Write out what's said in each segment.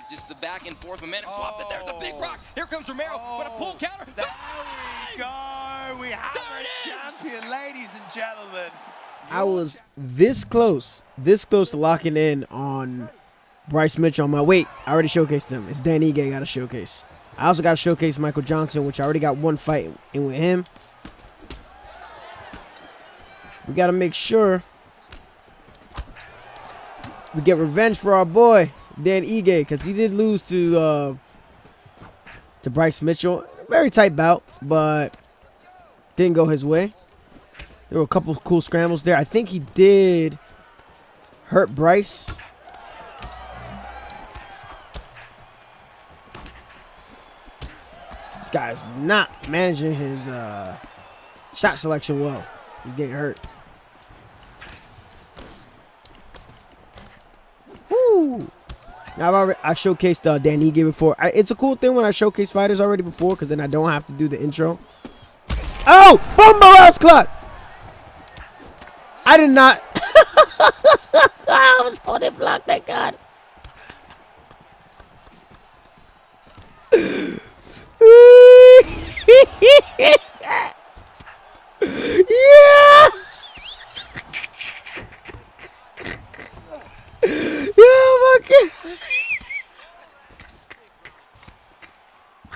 Just the back and forth momentum swap. That there's a big rock. Here comes Romero. But a pull counter. There we go. We have a champion, ladies and gentlemen. I was this close to locking in on Bryce Mitchell on my weight. I already showcased him. It's Dan Ige got to showcase. I also got to showcase Michael Johnson, which I already got one fight in with him. We got to make sure we get revenge for our boy Dan Ige, because he did lose to Bryce Mitchell. Very tight bout, but didn't go his way. There were a couple of cool scrambles there. I think he did hurt Bryce. This guy's not managing his shot selection well. He's getting hurt. Woo! Now, I've showcased Dan Ige before. It's a cool thing when I showcase fighters already before, because then I don't have to do the intro. Oh! Bumbo ass clock! I did not. I was holding block, thank God. Yeah!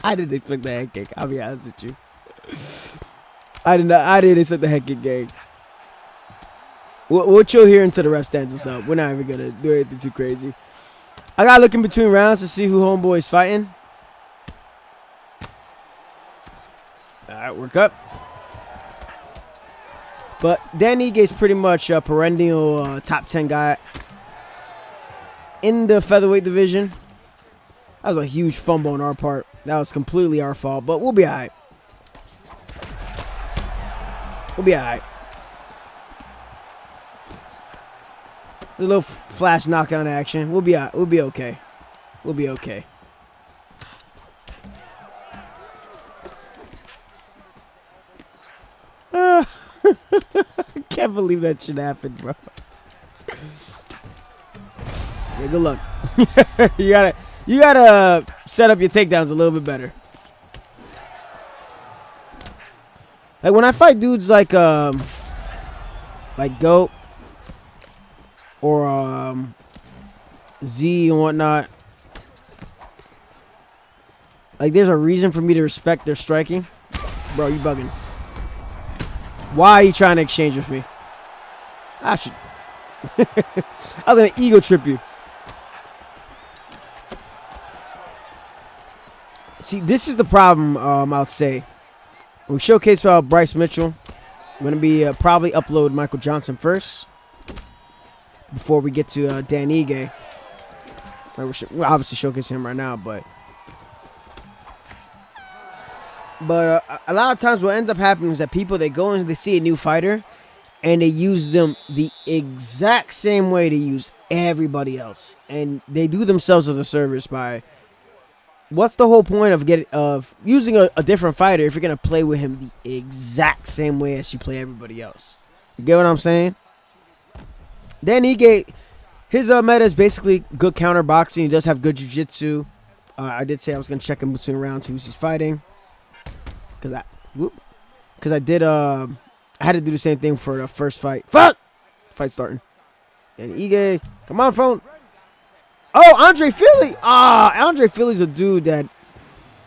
I didn't expect the head kick. I'll be honest with you. I didn't expect the head kick, gang. We'll chill here until the ref stands us up. We're not even gonna do anything too crazy. I gotta look in between rounds to see who homeboy is fighting. All right, work up. But Dan Ige is pretty much a perennial top 10 guy in the featherweight division. That was a huge fumble on our part. That was completely our fault, but we'll be all right. We'll be all right. A little flash knockdown action. We'll be okay. We'll be okay. I can't believe that shit happened, bro. Yeah, good luck. You gotta set up your takedowns a little bit better. Like when I fight dudes like Goat or Z and whatnot, like there's a reason for me to respect their striking. Bro, you bugging. Why are you trying to exchange with me? I should. I was gonna ego trip you. See, this is the problem, I'll say. We showcase about Bryce Mitchell. I'm going to be probably upload Michael Johnson first before we get to Dan Ige. We'll obviously showcase him right now, but a lot of times what ends up happening is that people, they go and they see a new fighter and they use them the exact same way they use everybody else. And they do themselves a disservice by... What's the whole point of using a different fighter if you're going to play with him the exact same way as you play everybody else? You get what I'm saying? Dan Ige, his meta is basically good counter boxing. He does have good jiu-jitsu. I did say I was going to check in between rounds who he's fighting. Because I had to do the same thing for the first fight. Fuck! Fight starting. Dan Ige, come on, phone. Oh, Andre Fili. Andre Fili's a dude that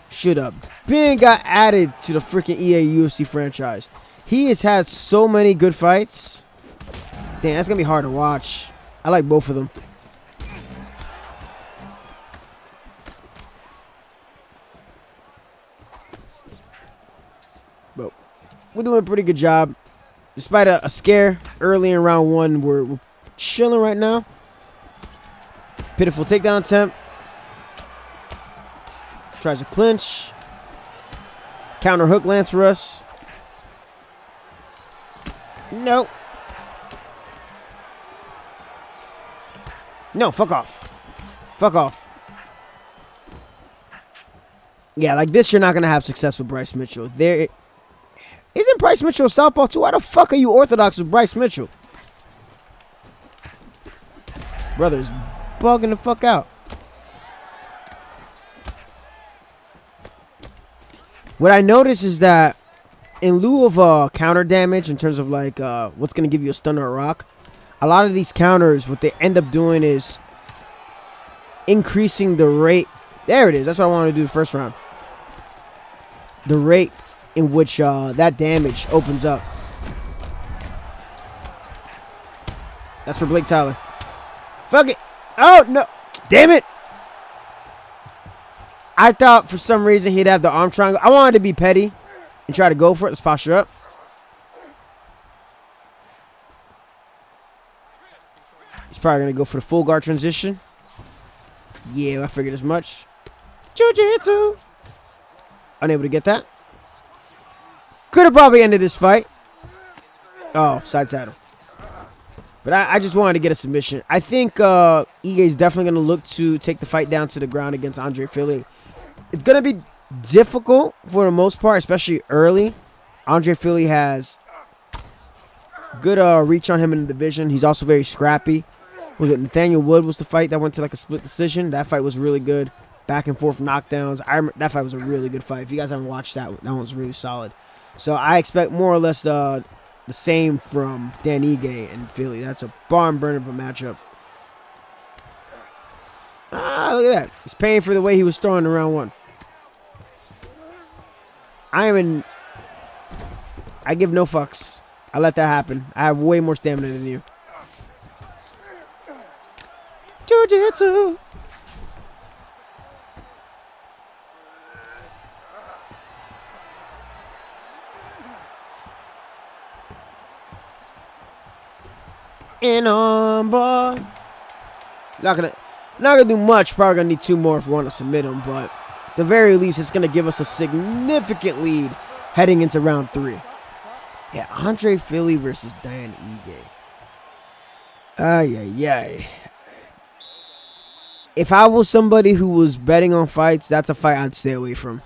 should have been got added to the freaking EA UFC franchise. He has had so many good fights. Damn, that's going to be hard to watch. I like both of them. But we're doing a pretty good job. Despite a scare early in round one, we're chilling right now. Pitiful takedown attempt. Tries to clinch. Counter hook lands for us. No. No, fuck off. Fuck off. Yeah, like this, you're not going to have success with Bryce Mitchell. Isn't Bryce Mitchell a southpaw too? Why the fuck are you orthodox with Bryce Mitchell? Brother's bugging the fuck out. What I noticed is that in lieu of counter damage, in terms of like what's gonna give you a stun or a rock, a lot of these counters, what they end up doing is increasing the rate. There it is. That's what I wanted to do the first round. The rate in which that damage opens up. That's for Blake Tyler. Fuck it. Oh, no. Damn it. I thought for some reason he'd have the arm triangle. I wanted to be petty and try to go for it. Let's posture up. He's probably going to go for the full guard transition. Yeah, I figured as much. Jiu-jitsu. Unable to get that. Could have probably ended this fight. Oh, side saddle. But I just wanted to get a submission. I think Ige is definitely going to look to take the fight down to the ground against Andre Fili. It's going to be difficult for the most part, especially early. Andre Fili has good reach on him in the division. He's also very scrappy. Was it Nathaniel Wood was the fight that went to like a split decision? That fight was really good. Back and forth knockdowns. That fight was a really good fight. If you guys haven't watched that one was really solid. So I expect more or less the same from Dan Ige and Fili. That's a barn burner of a matchup. Ah, look at that. He's paying for the way he was throwing in round one. I give no fucks. I let that happen. I have way more stamina than you. Jiu-jitsu. In on bar. Not gonna do much. Probably gonna need 2 more if we want to submit him, but at the very least, it's gonna give us a significant lead heading into round 3. Yeah, Andre Fili versus Dan Ige. Ay, ay, ay. If I was somebody who was betting on fights, that's a fight I'd stay away from.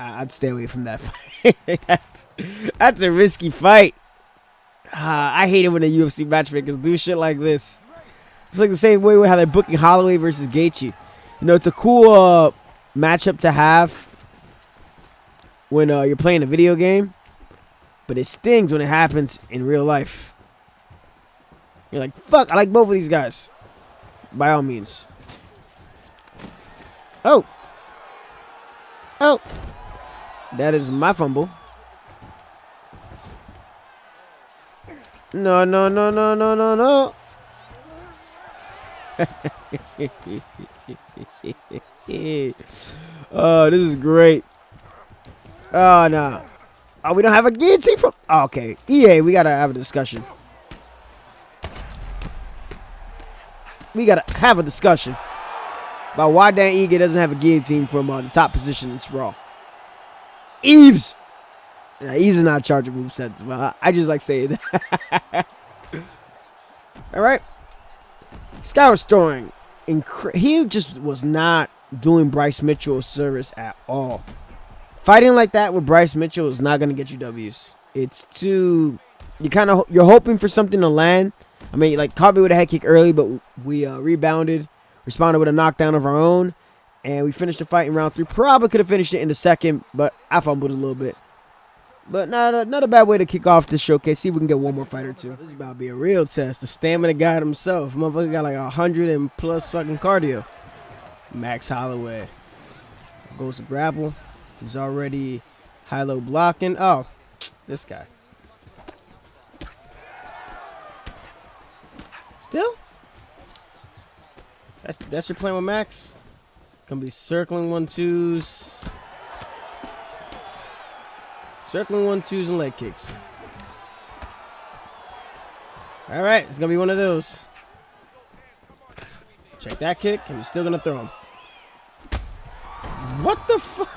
I'd stay away from that fight. That's a risky fight. I hate it when the UFC matchmakers do shit like this. It's like the same way with how they're booking Holloway versus Gaethje. You know, it's a cool matchup to have when you're playing a video game, but it stings when it happens in real life. You're like, fuck, I like both of these guys. By all means. Oh. Oh. That is my fumble. No, no, no, no, no, no, no. Oh, this is great. Oh, no. Oh, we don't have a guillotine from... Oh, okay. EA, we got to have a discussion. We got to have a discussion about why Dan Ige doesn't have a guillotine from the top position in Sprawl. Eves! Yeah, Eves is not in charge of movesets. Well, I just like saying that. All right. This guy was throwing. He just was not doing Bryce Mitchell a service at all. Fighting like that with Bryce Mitchell is not going to get you W's. It's too... You're hoping for something to land. I mean, like, caught me with a head kick early, but we rebounded, responded with a knockdown of our own, and we finished the fight in round 3. Probably could have finished it in the second, but I fumbled a little bit. But not a bad way to kick off this showcase. See if we can get one more fight or two. This is about to be a real test. The stamina guy himself. Motherfucker got like 100 and plus fucking cardio. Max Holloway. Goes to grapple. He's already high-low blocking. Oh, this guy. Still? That's your plan with Max? Gonna be circling 1-2s. Circling 1-2s and leg kicks. All right, it's gonna be one of those. Check that kick, and he's still gonna throw him. What the fuck?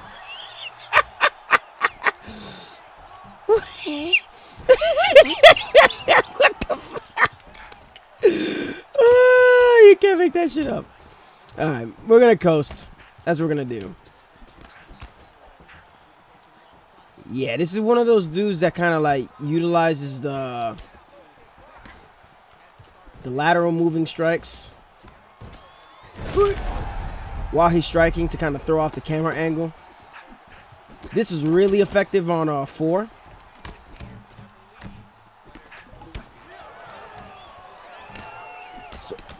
What the fuck? Oh, you can't make that shit up. All right, we're gonna coast. That's what we're gonna do. Yeah, this is one of those dudes that kind of like utilizes the lateral moving strikes while he's striking to kind of throw off the camera angle. This is really effective on 4.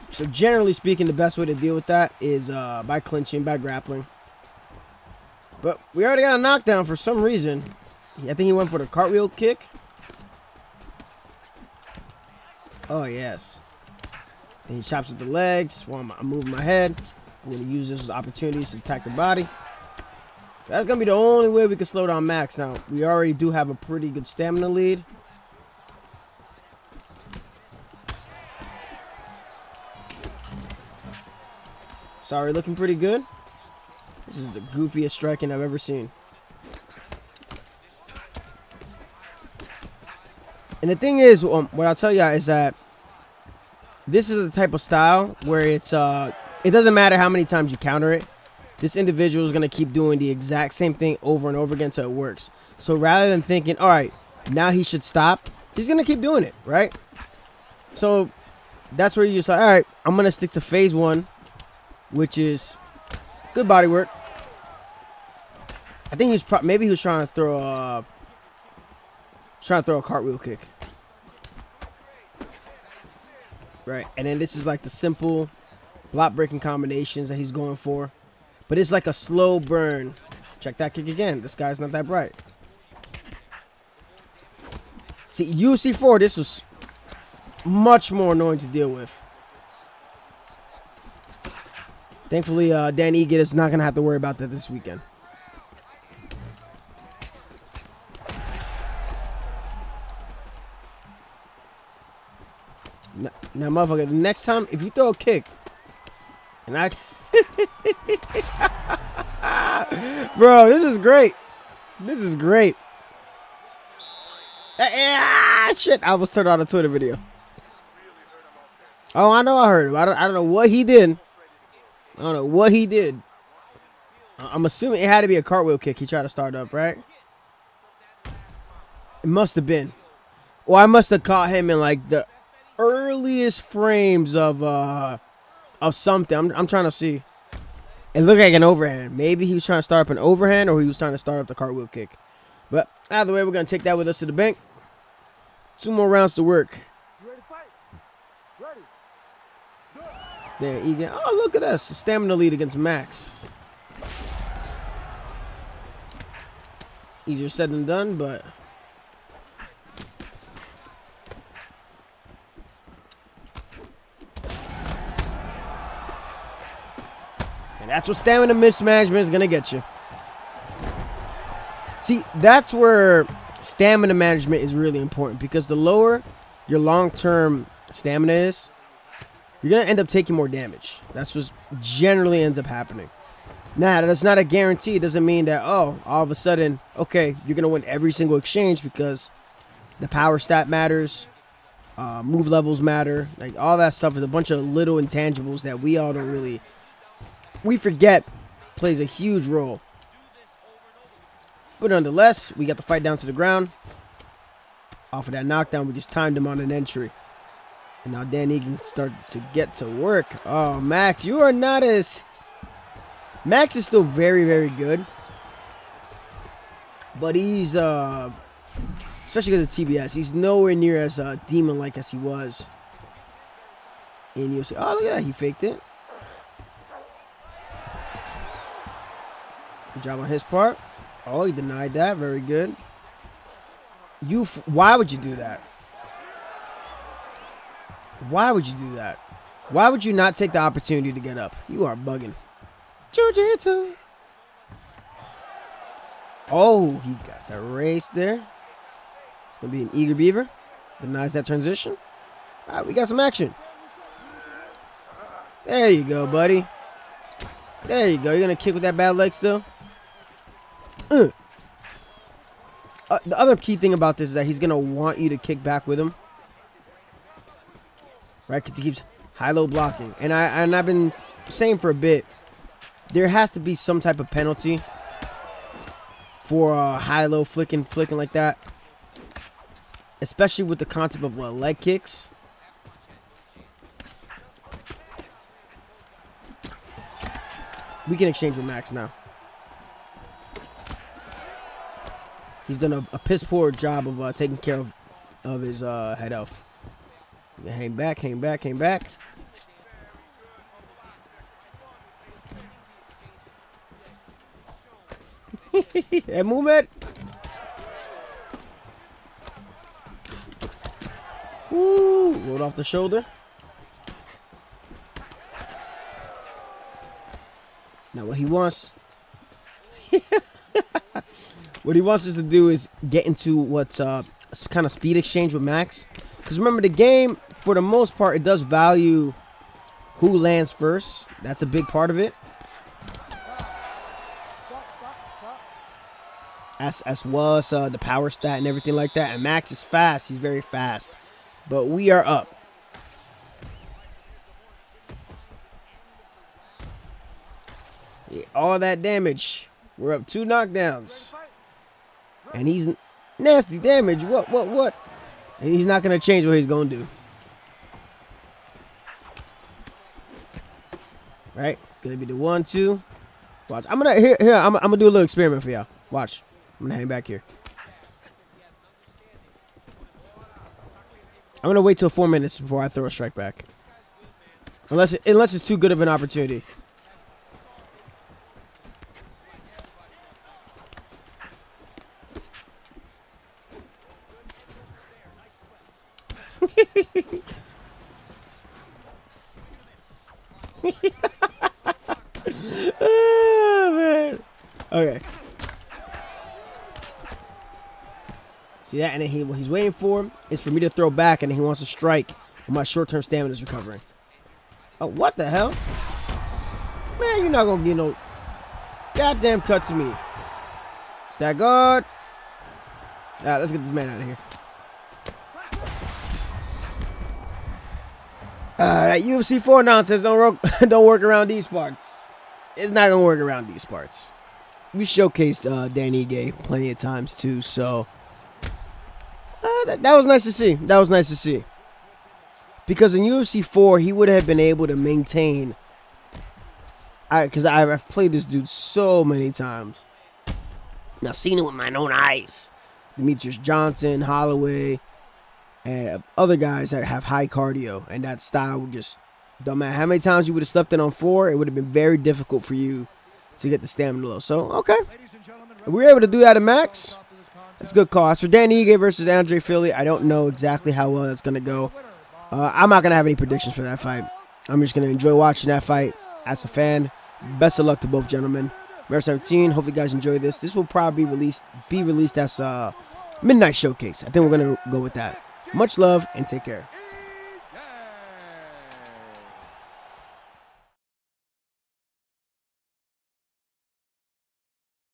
So generally speaking, the best way to deal with that is by clinching, by grappling. But we already got a knockdown for some reason. I think he went for the cartwheel kick. Oh, yes. And he chops at the legs while I'm moving my head. I'm going to use this as opportunities to attack the body. That's going to be the only way we can slow down Max. Now, we already do have a pretty good stamina lead. Sorry, looking pretty good. This is the goofiest striking I've ever seen. And the thing is, what I'll tell you is that this is the type of style where it doesn't matter how many times you counter it. This individual is going to keep doing the exact same thing over and over again until it works. So rather than thinking, all right, now he should stop, he's going to keep doing it, right? So that's where you just like, all right, I'm going to stick to phase 1, which is good body work. I think maybe he was trying to throw a cartwheel kick. Right, and then this is like the simple block breaking combinations that he's going for. But it's like a slow burn. Check that kick again. This guy's not that bright. See, UFC 4, this was much more annoying to deal with. Thankfully, Dan Ige is not going to have to worry about that this weekend. Now, motherfucker, the next time, if you throw a kick, and I... Bro, this is great. This is great. Shit, I almost turned on a Twitter video. Oh, I know I heard him. I don't know what he did. I don't know what he did. I'm assuming it had to be a cartwheel kick he tried to start up, right? It must have been. Or I must have caught him in like the earliest frames of something. I'm trying to see. It looked like an overhand. Maybe he was trying to start up an overhand or he was trying to start up the cartwheel kick. But either way, we're going to take that with us to the bank. 2 more rounds to work. There, Ige. Oh, look at us. Stamina lead against Max. Easier said than done, but... And that's what stamina mismanagement is going to get you. See, that's where stamina management is really important, because the lower your long-term stamina is, you're going to end up taking more damage. That's what generally ends up happening. Now, that's not a guarantee. It doesn't mean that, oh, all of a sudden, okay, you're going to win every single exchange, because the power stat matters, move levels matter. Like, all that stuff is a bunch of little intangibles that we all don't really, we forget plays a huge role. But nonetheless, we got the fight down to the ground. Off of that knockdown, we just timed him on an entry. And now Dan Ige started to get to work. Oh, Max, you are not as... Max is still very, very good. But he's, especially because of TBS, he's nowhere near as demon-like as he was in UFC. Oh, look at that. He faked it. Good job on his part. Oh, he denied that. Very good. Why would you do that? Why would you do that? Why would you not take the opportunity to get up? You are bugging. Jiu-jitsu. Oh, he got the race there. It's going to be an eager beaver. Denies that transition. All right, we got some action. There you go, buddy. There you go. You're going to kick with that bad leg still? The other key thing about this is that he's going to want you to kick back with him. Right? Because he keeps high-low blocking. And I've been saying for a bit, there has to be some type of penalty for high-low flicking like that. Especially with the concept of leg kicks. We can exchange with Max now. He's done a piss poor job of taking care of his head health. Hang back. Hey, movement. Woo! Rolled off the shoulder. Now what he wants, what he wants us to do is get into what's kind of speed exchange with Max. Because remember, the game, for the most part, it does value who lands first. That's a big part of it. As well as the power stat and everything like that. And Max is fast. He's very fast. But we are up. Yeah, all that damage. We're up 2 knockdowns. And he's nasty damage. What? And he's not going to change what he's going to do. Right? It's going to be the 1-2. Watch. I'm going to here I'm going to do a little experiment for y'all. Watch. I'm going to hang back here. I'm going to wait till 4 minutes before I throw a strike back. Unless it's too good of an opportunity. Oh, man. Okay. See that? And then what he's waiting for is for me to throw back, and then he wants to strike when my short-term stamina is recovering. Oh, what the hell? Man, you're not going to get no goddamn cut to me. Stack guard. All right, let's get this man out of here. That UFC 4 nonsense don't work around these parts. It's not going to work around these parts. We showcased Dan Ige plenty of times, too, so... that was nice to see. That was nice to see. Because in UFC 4, he would have been able to maintain... Because I've played this dude so many times. And I've seen it with my own eyes. Demetrius Johnson, Holloway... and other guys that have high cardio, and that style would just, don't matter how many times you would have slept in on 4, it would have been very difficult for you to get the stamina low. So, okay. If we were able to do that at Max, that's a good call. As for Dan Ige versus Andre Fili, I don't know exactly how well that's going to go. I'm not going to have any predictions for that fight. I'm just going to enjoy watching that fight as a fan. Best of luck to both gentlemen. March 17, hope you guys enjoy this. This will probably be released as a midnight showcase. I think we're going to go with that. Much love and take care.